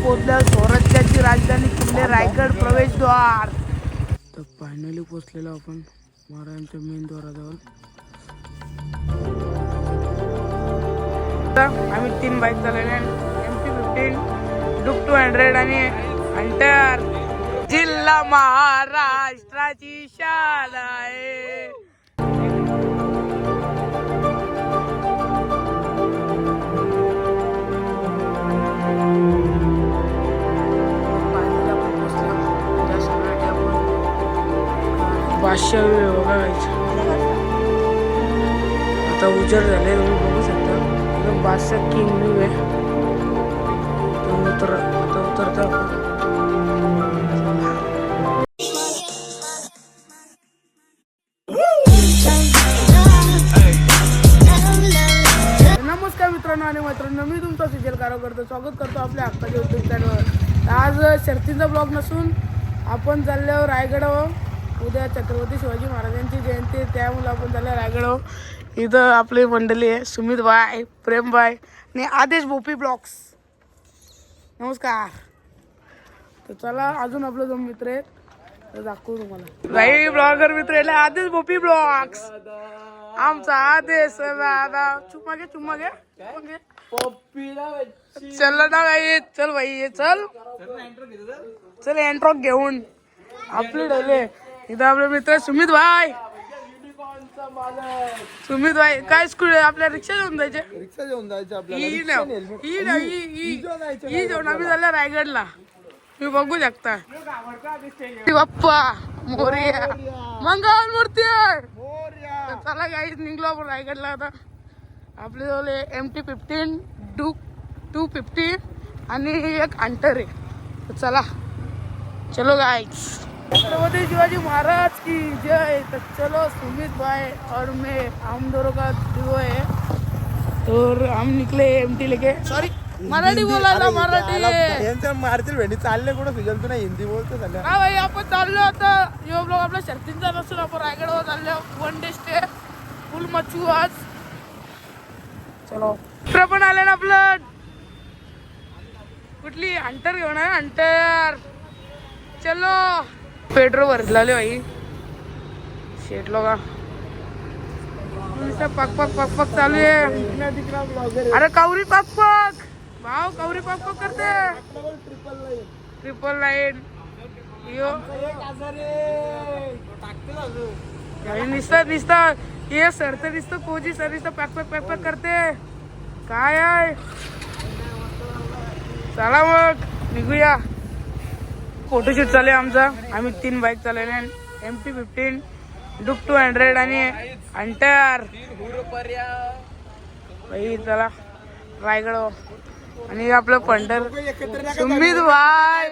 पोहोचल्या स्वराज्याची राजधानी किल्ले रायगड प्रवेशद्वार. तर फायनली पोहोचलेलो आपण महाराजांच्या मेन द्वाराजवळ. आम्ही 3 बाईक चालवल्या, MT-15, डुक 200 आणि हंटर. जिल्हा महाराष्ट्राची शान आहे. बादशाह बघा, आता उजेड झाले, तुम्ही बघू शकता. एकदम बादशाह किंग व्ह्यू आहे. आता उतरता नमस्कार मित्रांनो आणि मैत्रिणींनो, मी तुमचा सुजल कारवार स्वागत करतो आपल्या हक्काच्या यूट्यूब चॅनलवर. आज शर्तीचा ब्लॉग नसून आपण चाललो रायगडावर. उद्या छत्रपती शिवाजी महाराजांची जयंती आहे, त्यामुळे आपण चाललो रायगडावर. इथं आपली मंडळी आहे, सुमित भाई, प्रेम भाई आणि आदेश भोपी ब्लॉग्स. नमस्कार. तर चला, अजून आपलं जो मित्र आहे तर दाखवू तुम्हाला. भाई ब्लॉगर मित्र आहे आदेश भोपी ब्लॉग्स. आमचा आदेश दादा. चुम्मा घे चल ना भाई, चल भाई, चल एंट्रॉक घेऊन आपले डले. इथं आपले मित्र सुमित भाई. सुमित भाई काय स्कूल आपल्या रिक्षा घेऊन जायचे ही जेवण आम्ही झालं रायगडला. तुम्ही बघू शकता. बाप्पा मोरया, मंगल मूर्ती. चला गाईच निघलो आपण रायगडला. आता आपले जवळ MT-15, डुक 250 आणि एक हंटर आहे. चला चलो गाइस. छत्रपति शिवाजी महाराज की जय. तो चलो, सुमित भाई और मैं, हम दोनों का दुओ है. तो हम निकले MT लेके. सॉरी, मराठी बोला ना, मराठी मारतील भेंडी. चालले कुठं फिजल तू नाही, हिंदी बोलतो सध्या. हा भाई, आपण चाललो आता. यो ब्लॉग आपल्या शर्तींचा नसून आपण रायगडवर चाललो. 1 डे स्टे, फुल मच्छू आज. चलो, दुसरं पण आलं ना आपलं. कुठली हंटर घेऊन आहे, हंटर. चलो, पेट्रोल भरले भाई. शेट लोक पक पक पक पक चालू आहे. अरे कवरी पक पक भाव, कवरी पक पक करते. 999 यो निसता ये सर तर दिसतं. कोजी सर दिसतं पॅक पॅक पॅक पॅक करते. काय आहे. चला मग निघूया. फोटोशूट चालू आहे आमचा. आम्ही 3 बाईक चालवल्या, MT-15, डुक 200 आणि हंटर. भाई चला रायगड. आणि आपलं पंढर सुमित भाई,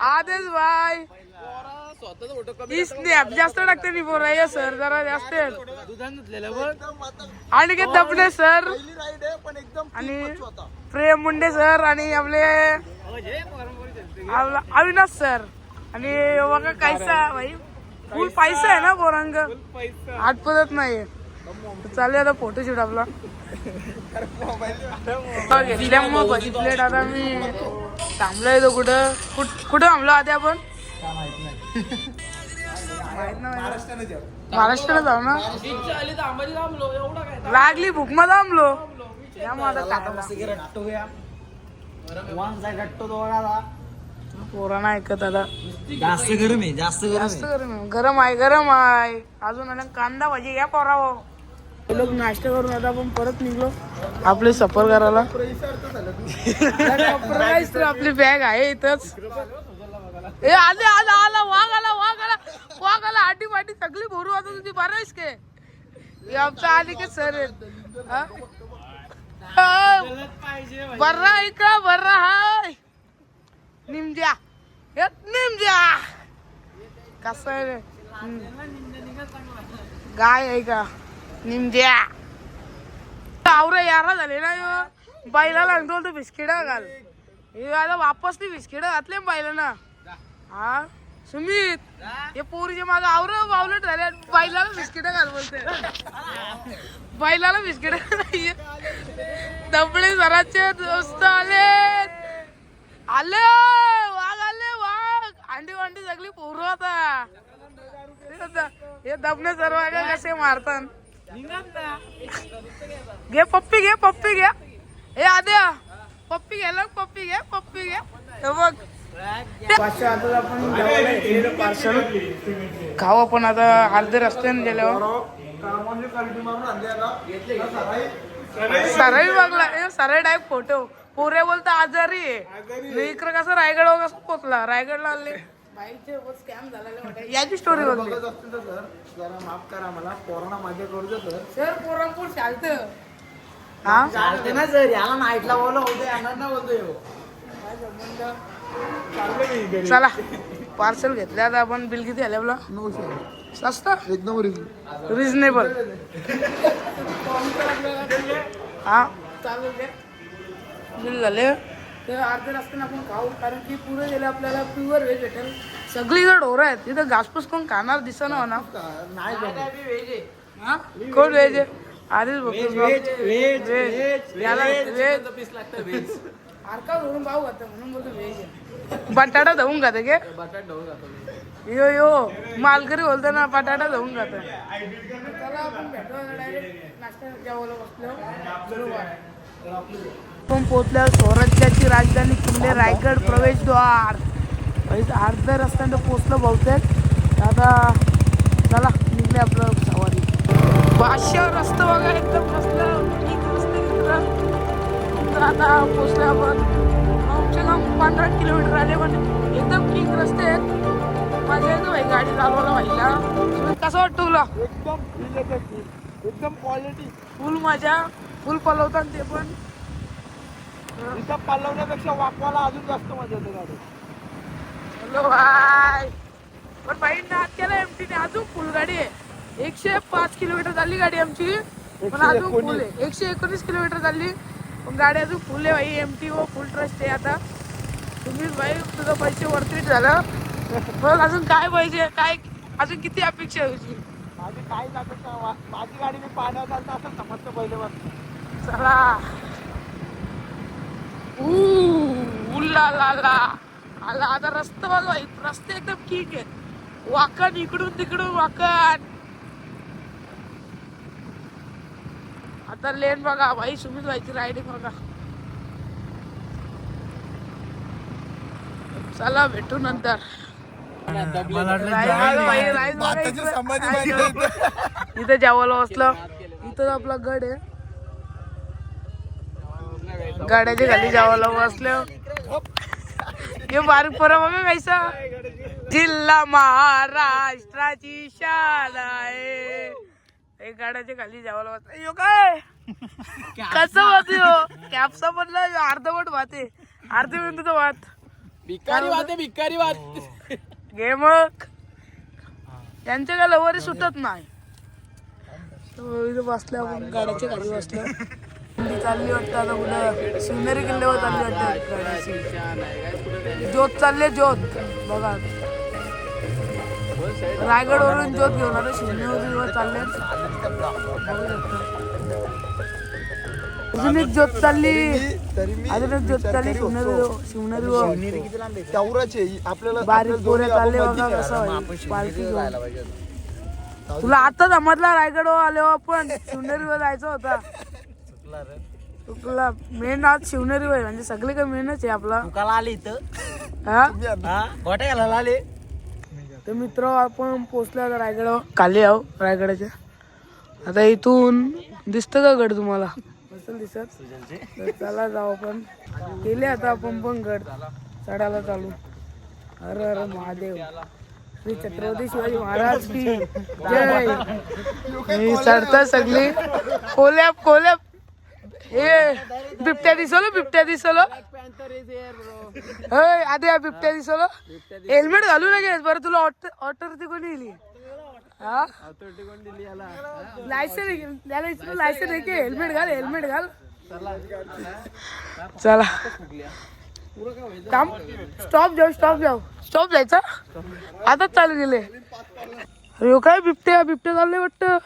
आदेश भाई. स्नॅप जास्त टाकते नि बोला सर, जरा जास्त. आणि काय दबणे सर आणि प्रेम मुंडे सर आणि आपले अविनाश सर. आणि बघा कैसा भाई, फुल पैसा आहे ना पोरांग, हात पदत नाही. चालू आता फोटोशूट आपला. घेतल्यामुळे भाजी प्लेट. आता मी थांबलोय तो कुठं थांबलो आधी आपण महाराष्ट्राला जाऊ ना. लागली भूक मध्ये थांबलो. पोरांना ऐकत आता. जास्त गरम आहे, गरम आहे. अजून आला कांदा भाजी या पोराव. लोक नाश्ता करून आता आपण परत निघलो आपले सफर करायला. आपली बॅग आहे इथंच. आला वाघ आला आटी पाटी सगळी भरू. आता तुझी बरं आहेस के. आमचा आली की सर बर्रा इकडं बर्रा हाय. निमज्या कसं आहे गाय आहे का निमज्या. आवरे यारा झाले ना. बाईला लागतो तो बिस्किट घाल. हे आता वापस ती बिस्किट घातले बाईला ना. हा सुमित, हे पोरीच्या मागे आवर बावलट झाले. बाईला बिस्किट घाल बोलते. बाईला बिस्किट नाहीये. दबळे सराचे दोस्त आले. आले वाघ आले वाघ अंडी वांडी सगळी पोरं आता हे दबने सर्व कसे मारतात घे पप्पी घे हे आद्या पप्पी घ्यायला पप्पी घे हे बघ पाचशे आता आपण पार्सल खाऊ आपण आता अर्धे रस्त्याने गेल्यावर सरळ बघला सरळ टाईप फोटो पोरे बोलता आजारी आहे इकडे कसं रायगड कसं पोचला रायगडला आले स्कॅम झाला याची स्टोरी बघली जरा माफ करा मला कोरोना माझ्या करू सर पोरांपूर चालत हा चालते ना सर याला नाईटला बोलव होते यांना बोलतोय चला पार्सल घेतले आता आपण बिल किती आले आपला 900 स्वस्त एकदम रिजनेबल हा चालू दे बिल झाले तर अर्धे रस्त्याने आपण खाऊ कारण की पुढे गेले आपल्याला प्युअर व्हेज भेटेल सगळी जर ढोरं आहेत तिथं घासपूस कोण खाणार दिसत ना म्हणा कोण व्हेज आहे आधीच व्हेज आरका धरून भाऊ खातं म्हणून बोलतो व्हेज आहे बटाटा धुवून खाते गे यो मालकरी बोलतो ना बटाटा धुवून खातं चला आपण भेटू डायरेक्ट नाश्ता जेवायला बसलो आपण पोचल्यावर स्वराज्याची राजधानी किल्ले रायगड प्रवेशद्वार अर्ध्या रस्त्याने पोचलं बहुतेक आता चला निघले आपलं सवारी बादशाह रस्ता बघा एकदम बसलं ठीक रस्ते तर आता पोचले आपण कमसे कम 15 किलोमीटर आले पण एकदम ठीक रस्ते आहेत माझ्या येतो भाई गाडी चालवायला व्हायला कसं वाटतं तुला एकदम क्वालिटी फुल मजा फुल पलवतात ते पण इथं पलवण्यापेक्षा वाकवायला अजून जास्त मजा येते गाडी हॅलो भाई पण भाई नाद केला एमटीने अजून फुल गाडी आहे 105 किलोमीटर झाली गाडी आमची पण अजून फुल आहे 119 किलोमीटर झाली पण गाडी अजून फुल आहे भाई एमटी व फुल ट्रस्ट आहे आता तुम्हीच भाई तुझं पैसे वरती झालं बघ अजून काय पाहिजे काय अजून किती अपेक्षा आहे तुझी माझी काय अपेक्षा माझी गाडी मी पाण्यात चालतं असं समजतं पहिले बघ चला उल्ला ला आला आता रस्ता बघा रस्ते एकदम ठीक आहे वाकण इकडून तिकडून वाकण आता लेन बघा भाई सुमित भाईची रायडिंग बघा चला भेटू नंतर इथं जेवायला बसलं इथं आपला गड आहे गाड्याच्या खाली जेवायला बसलं हे बारीक पोरं बघा कैसा जिल्हा महाराष्ट्राची शान आहे गाड्याच्या खाली जेवायला बसलं यो काय कसं वाटत कॅप्सा मधलं अर्धवट वाते अर्धे मिनिट वाट भिकारी वाट घे मग यांच्या काय लवरी सुटत नाही इथं बसल्या आपण गाड्याच्या खाली बसलो चालली वाटतं आता कुठं शिवनेरी किल्ल्यावर चालली वाटतं ज्योत चालले ज्योत बघा रायगडवरून ज्योत घेऊन आता शिवनेरीवर चालले अजून एक ज्योत चालली अजून एक ज्योत चालली शिवनेरीवर आपल्याला बारीक गोऱ्या चालले बघा कसं पालखी तुला आता समजला रायगडवर आलो आपण शिवनेरीवर जायचं होता तुला मेन आज शिवनेरी होय म्हणजे सगळे काही मेनच आहे आपला आले इथं आले तर मित्र आपण पोचलो आता रायगडावर खाली आहो रायगडाच्या आता इथून दिसतं का गड तुम्हाला असेल दिसत तर चला जाऊ आपण गेले आता आपण पण गड चढायला चालू हर हर महादेव श्री छत्रपती शिवाजी महाराज की जय चढता सगळी कोल्याप हे बिबट्या दिसलो आधी बिबट्या दिसलो हेल्मेट घालू नये बरं तुला ऑटोवरती कोणी दिली लायसन आहे की हेल्मेट घाल चला काम स्टॉप जायचा आता चालू गेले अरे काय बिबट्या चालले वाटतं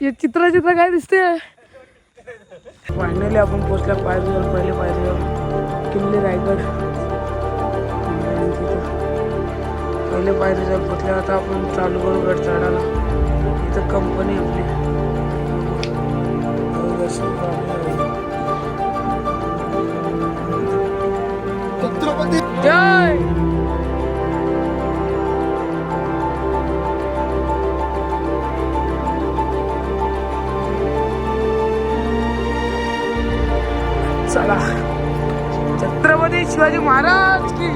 हे चित्र काय दिसते फायनली आपण पोचल्या पायरीवर पहिले पायरीवर किल्ले रायगड पहिले पायरी जर पोचले. आता आपण चालू करू गड चढायला. इथं कंपनी आपली छत्रपती जय. चला छत्रपती शिवाजी महाराज की.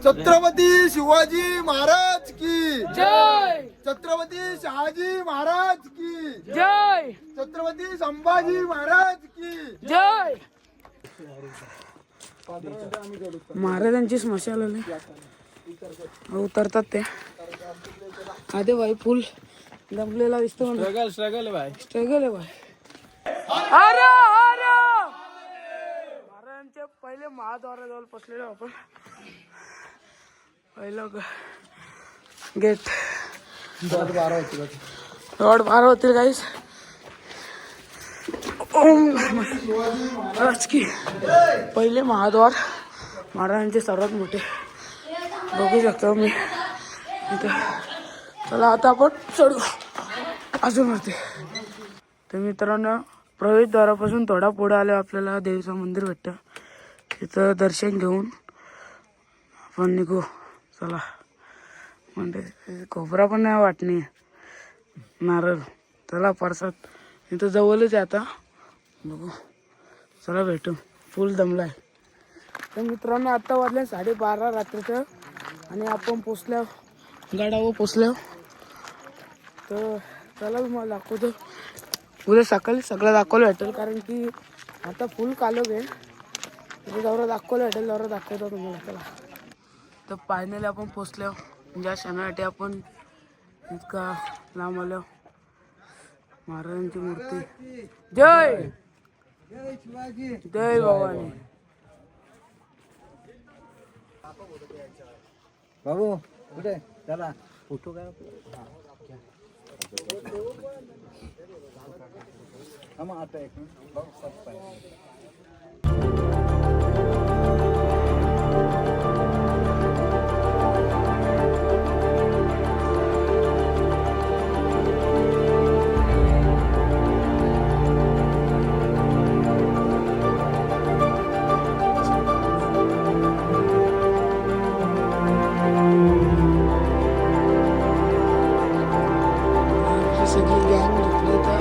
छत्रपती शिवाजी महाराज की जय. छत्रपती शहाजी महाराज की जय. छत्रपती संभाजी महाराज की जय. महाराजांची स्मशान आली. उतरतात ते. आधे भाई फुल दमलेला दिसतो. स्ट्रगल भाई. स्ट्रगल आहे भाई. अरे अरे महाराजांच्या पहिले महाद्वाराजवळ पोचलेलो आपण. पहिलं गेट रोड 12 होतील गाईस. ओम महाराज की. पहिले महाद्वार महाराजांचे सर्वात मोठे बघू शकतो मी इथे. चला आता आपण चढू अजून होते. तर मित्रांनो प्रवेशद्वारापासून थोडा पुढे आले आपल्याला देवीचं मंदिर भेटतं. तिथं दर्शन घेऊन आपण निघू. चला म्हणजे खोबरा पण नाही वाटणी नारळ. चला प्रसाद इथं जवळच आहे. आता बघू चला भेटू. फुल दमलाय. तर मित्रांनो आत्ता वाजले 12:30 रात्रीचं आणि आपण पोचल्या गडावर पोचलो. तर चला तुम्हाला दाखवतो. उद्या सकाळी सगळं दाखवलं भेटेल कारण की आता फुल कालोख आहे. जवळ दाखवलं भेटेल जवळ दाखवतो तुम्हाला. चला तर फायनली आपण पोचलो. ज्या क्षणासाठी आपण इतका लांब आलो. महाराजांची मूर्ती. जय जय शिवाजी. जय भवानी. बाबू कुठे चला फोटो काय आता एक सगळी गँग झोपली तर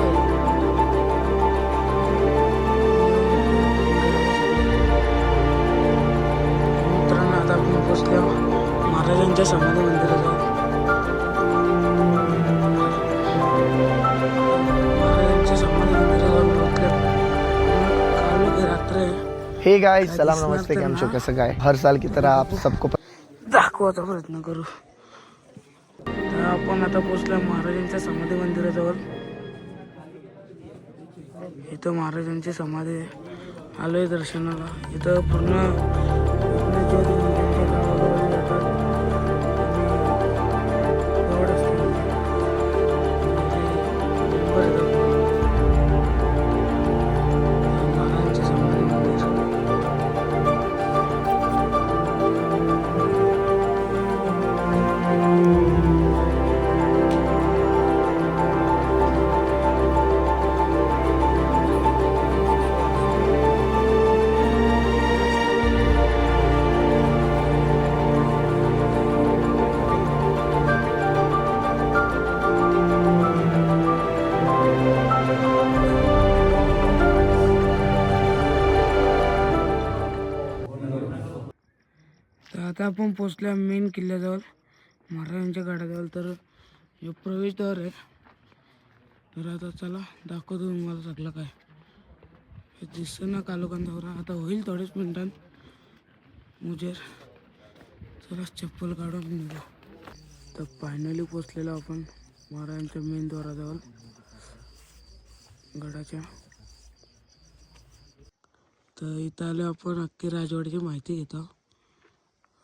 मित्रांनो आता आपण पोचलो महाराजांच्या समाधी मंदिराजवळ. महाराजांच्या समाधी मंदिराजवळ पोचलो. कालो की रात्र आहे. हे गाइस सलाम नमस्ते. कैम छो कैसे गाय हर साल की तरह आप सबको दाखवायचा प्रयत्न करू. तर आपण आता पोचलो महाराजांच्या समाधी मंदिराजवळ. इथं महाराजांची समाधी आहे. आलोय दर्शनाला. इथं पूर्ण त्यांच्या गावागावाला जातात आणि गड असते महाराजांची समाधी मंदिर. तर आता आपण पोचल्या मेन किल्ल्याजवळ महाराजांच्या गडाजवळ. तर हे प्रवेशद्वार आहे. तर आता चला दाखवतो तुम्हाला सगळं काय. हे दिसतं ना कालोखांवर. आता होईल थोड्याच मिनिटात मुजेर. चला चप्पल काढून निघू. तर फायनली पोचलेलो आपण महाराजांच्या मेन द्वाराजवळ गडाच्या. तर इथं आलो आपण अख्खी राजवाड्याची माहिती घेतो.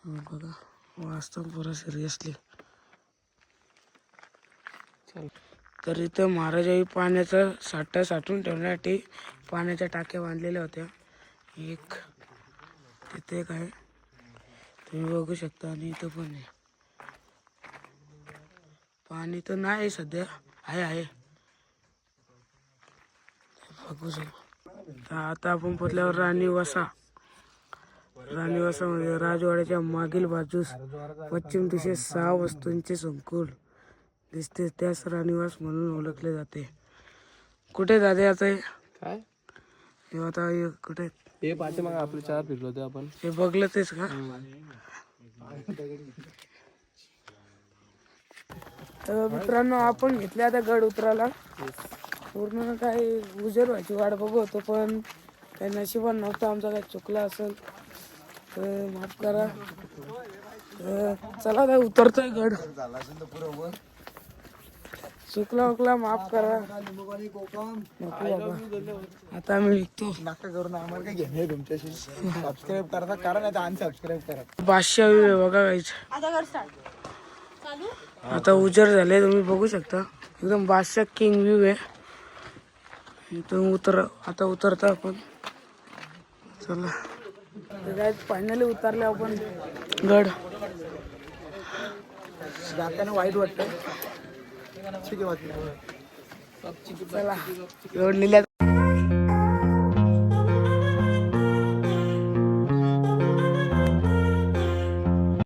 बघा वाचतो पुरा सिरियसली. चल तर इथं महाराजांनी पाण्याचा साठा साठवून ठेवण्यासाठी पाण्याच्या टाक्या बांधलेल्या होत्या. एक तिथे एक आहे तुम्ही बघू शकता आणि इथं पण आहे. पाणी तर नाही सध्या, आहे बघू शकता. आता आपण पोचल्यावर राणीवासामध्ये राजवाड्याच्या मागील बाजूस पश्चिम दिशेस 6 वस्तूंचे संकुल दिसते, त्यास राणीवास म्हणून ओळखले जाते. कुठे जाते आता हे? काय हे आता हे कुठे? हे पाठी मग आपले 4 फिरलो होते आपण. हे बघलं तेच का? तर मित्रांनो आपण घेतले आता गड उतरायला. पूर्ण काही उजेड व्हायची वाट बघू होतो, पण काही नशिबात नव्हतं. आमचा काही चुकला असेल तर माफ करा. चला आता उतरतोय गड. चुकला माफ करा. नको बाबा, आता आम्ही निघतो. नाका करून आम्हाला काय घेणे तुमच्याशी. सबस्क्राईब करा, कारण आता अनसबस्क्राईब करा. बादशाह व्ह्यू आहे बघा गाईच. आता उजेड झाले तुम्ही बघू शकता. एकदम बादशाह किंग व्ह्यू आहे. इथून आता उतरता आपण. चला फायनली उतरले आपण गड. जाताना वाईट वाटतं. ठीक आहे, चला एवढं लिहिल्यात